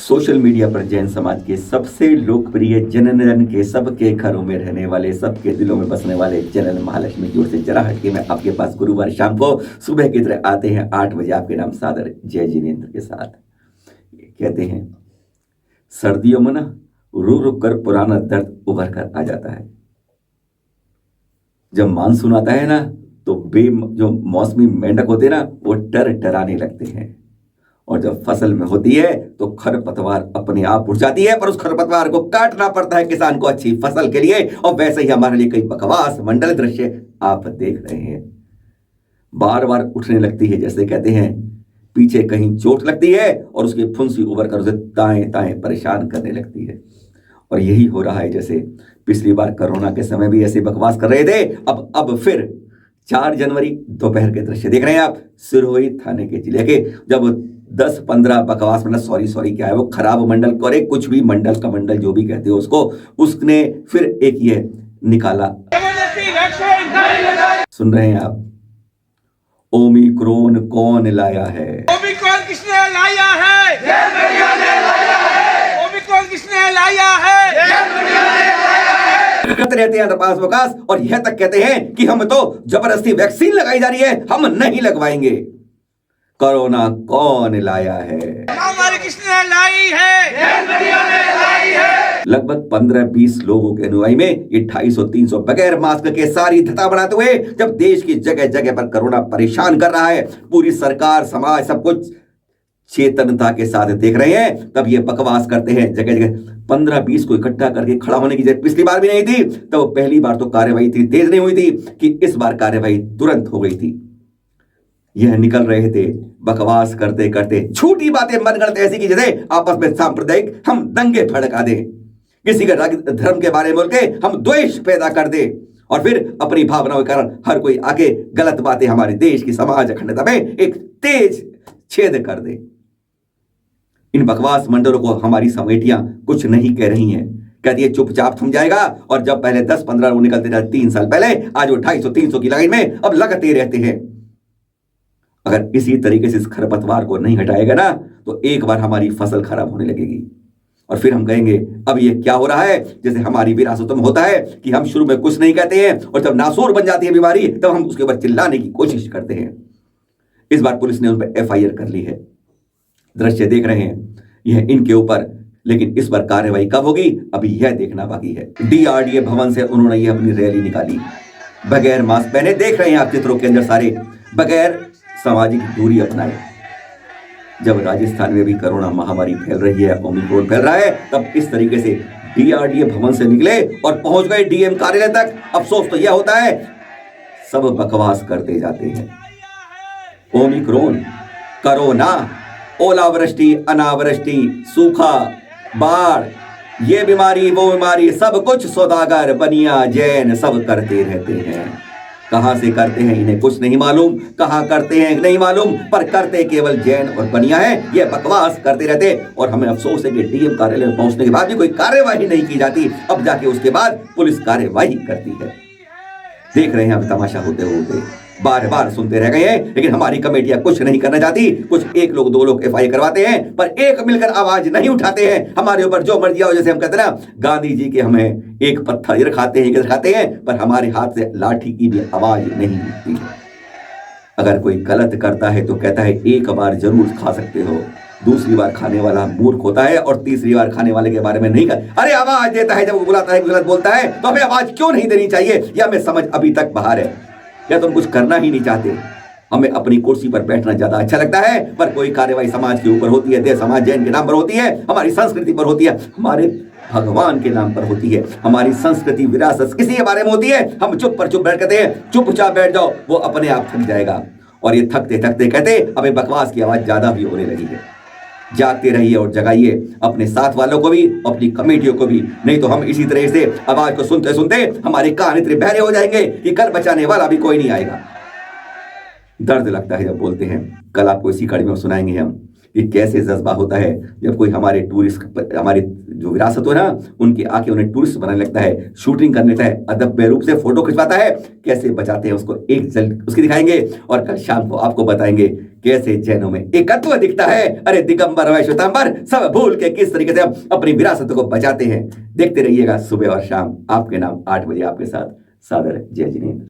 Social media पर जैन समाज के सबसे लोकप्रिय जननन के सबके घरों में रहने वाले, सबके दिलों में बसने वाले जनन महालक्ष्मी की ओर से जरा हटके मैं आपके पास गुरुवार शाम को सुबह की तरह आते हैं 8 बजे आपके नाम सादर जय जिनेंद्र के साथ। कहते हैं सर्दियों में ना रुक रुक कर पुराना दर्द उभर कर आ जाता है। जब मानसून आता है ना तो जो मौसमी मेंढक होते हैं ना वो डराने लगते हैं, और जब फसल में होती है तो खरपतवार अपने आप उठ जाती है, पर उस खरपतवार को काटना पड़ता है किसान को अच्छी फसल के लिए। और वैसे ही हमारे लिए कई बकवास मंडल दृश्य आप देख रहे हैं। बार बार उठने लगती है, जैसे कहते हैं पीछे कहीं चोट लगती है और उसकी फुंसी उभर कर उसे दाएं दाएं परेशान करने लगती है। और यही हो रहा है, जैसे पिछली बार कोरोना के समय भी ऐसे बकवास कर रहे थे। अब फिर 4 जनवरी दोपहर के दृश्य देख रहे हैं आप सिरोही थाने के जिले के, जब 10-15 बकवास मतलब सॉरी क्या है वो खराब मंडल करे, कुछ भी मंडल का मंडल जो भी कहते हो उसको, उसने फिर एक ये निकाला। सुन रहे हैं आप, ओमिक्रॉन कौन लाया है? ओमिक्रॉन किसने लाया है? ओमिक्रॉन किसने लाया है? कहते रहते हैं तपास वकास, और यह तक कहते हैं कि हम तो जबरदस्ती वैक्सीन लगाई जा रही है, हम नहीं लगवाएंगे। कोरोना कौन लाया है? महामारी किसने लाई है? लगभग 15-20 लोगों के अनुयायी में ये 250-300 बगैर मास्क के सारी धता बनाते हुए, जब देश की जगह जगह पर कोरोना परेशान कर रहा है, पूरी सरकार समाज सब कुछ चेतनता के साथ देख रहे हैं, तब ये बकवास करते हैं जगह जगह 15-20 को इकट्ठा करके खड़ा होने की जरूरत पिछली बार भी नहीं थी। तब पहली बार तो कार्यवाही थी तेज नहीं हुई थी कि इस बार कार्यवाही तुरंत हो गई थी। यह निकल रहे थे बकवास करते करते, झूठी बातें मनगढ़ंत ऐसी की जैसे आपस में सांप्रदायिक हम दंगे भड़का दें, किसी के धर्म के बारे में बोल के हम द्वेष पैदा कर दे, और फिर अपनी भावनाओं के कारण हर कोई आके गलत बातें हमारे देश की समाज अखंडता में एक तेज छेद कर दे। इन बकवास मंडलों को हमारी समितियां कुछ नहीं कह रही हैं, कहती है चुपचाप थम जाएगा। और जब पहले 10-15 लोग निकलते थे 3 साल पहले, आज वो 250-300 की लाइन में अब लगते रहते हैं। अगर इसी तरीके से इस खरपतवार को नहीं हटाएगा ना तो एक बार हमारी फसल खराब होने लगेगी, और फिर हम कहेंगे अब ये क्या हो रहा है। जैसे हमारी विरासत में होता है कि हम शुरू में कुछ नहीं कहते हैं, और जब नासूर बन जाती है बीमारी तब हम उसके ऊपर चिल्लाने की कोशिश करते हैं। इस बार पुलिस ने उन पर FIR कर ली है। दृश्य देख रहे हैं यह इनके ऊपर, लेकिन इस बार कार्यवाही कब होगी अभी यह देखना बाकी है। DRDA भवन से उन्होंने यह अपनी रैली निकाली, बगैर मास्क पहने, देख रहे हैं आप चित्रों के अंदर सारे, बगैर सामाजिक दूरी अपनाए। जब राजस्थान में भी कोरोना महामारी फैल रही है, ओमिक्रॉन फैल रहा है, तब इस तरीके से DRDA भवन से निकले और पहुंच गए DM कार्यालय तक। अफसोस तो यह होता है सब बकवास करते जाते हैं। ओमिक्रॉन, कोरोना, ओलावृष्टि, अनावृष्टि, सूखा, बाढ़, ये बीमारी वो बीमारी, सब कुछ सौदागर बनिया जैन सब करते रहते हैं। कहां से करते हैं इन्हें कुछ नहीं मालूम, कहां करते हैं नहीं मालूम, पर करते केवल जैन और बनिया है। ये बकवास करते रहते, और हमें अफसोस है कि DM कार्यालय में पहुंचने के बाद भी कोई कार्यवाही नहीं की जाती। अब जाके उसके बाद पुलिस कार्यवाही करती है। देख रहे हैं अब तमाशा होते होते, बार बार सुनते रह गए हैं, लेकिन हमारी कमेटियां कुछ नहीं करना चाहती। कुछ 1 लोग 2 लोग FIR करवाते हैं, पर एक मिलकर आवाज नहीं उठाते हैं। हमारे ऊपर जो मर्जी आओ, जैसे हम कहते हैं ना गांधी जी के, हमें एक पत्थर इधर खाते हैं, इधर खाते हैं, पर हमारे हाथ से लाठी की भी आवाज नहीं उठती है। अगर कोई गलत करता है तो कहता है एक बार जरूर खा सकते हो, दूसरी बार खाने वाला मूर्ख होता है, और तीसरी बार खाने वाले के बारे में नहीं कर। अरे आवाज देता है जब वो बुलाता है, गलत बोलता है तो हमें आवाज क्यों नहीं देनी चाहिए, यह हमें समझ अभी तक बाहर है। या तुम कुछ करना ही नहीं चाहते, हमें अपनी कुर्सी पर बैठना ज्यादा अच्छा लगता है, पर कोई कार्यवाही समाज के ऊपर होती है, देश समाज जैन के नाम पर होती है, हमारी संस्कृति पर होती है, हमारे भगवान के नाम पर होती है, हमारी संस्कृति विरासत किसी के बारे में होती है। हम चुप पर चुप बैठ कहते हैं चुपचाप बैठ जाओ, वो अपने आप थक जाएगा। और ये थकते थकते कहते अबे बकवास की आवाज ज्यादा भी होने लगी है। जागते रहिए और जगाइए अपने साथ वालों को भी, अपनी कमेटियों को भी, नहीं तो हम इसी तरह से आवाज को सुनते सुनते हमारे कान इतने बहरे हो जाएंगे कि कल बचाने वाला भी कोई नहीं आएगा। दर्द लगता है जब बोलते हैं। कल आपको इसी कड़ी में सुनाएंगे हम कि कैसे जज्बा होता है जब कोई हमारे टूरिस्ट, हमारी जो विरासत हो ना, उनकी आके उन्हें टूरिस्ट बनाने लगता है, शूटिंग करने लगता है, अदब रूप से फोटो खिंचवाता है। कैसे बचाते हैं उसको, एक जल्द उसकी दिखाएंगे और कल शाम को आपको बताएंगे कैसे जैनों में एकत्व दिखता है। अरे दिगंबर व श्वेतांबर सब भूल के किस तरीके से हम अपनी विरासत को बचाते हैं। देखते रहिएगा सुबह और शाम आपके नाम 8 बजे आपके साथ। सादर जय जिनेंद्र।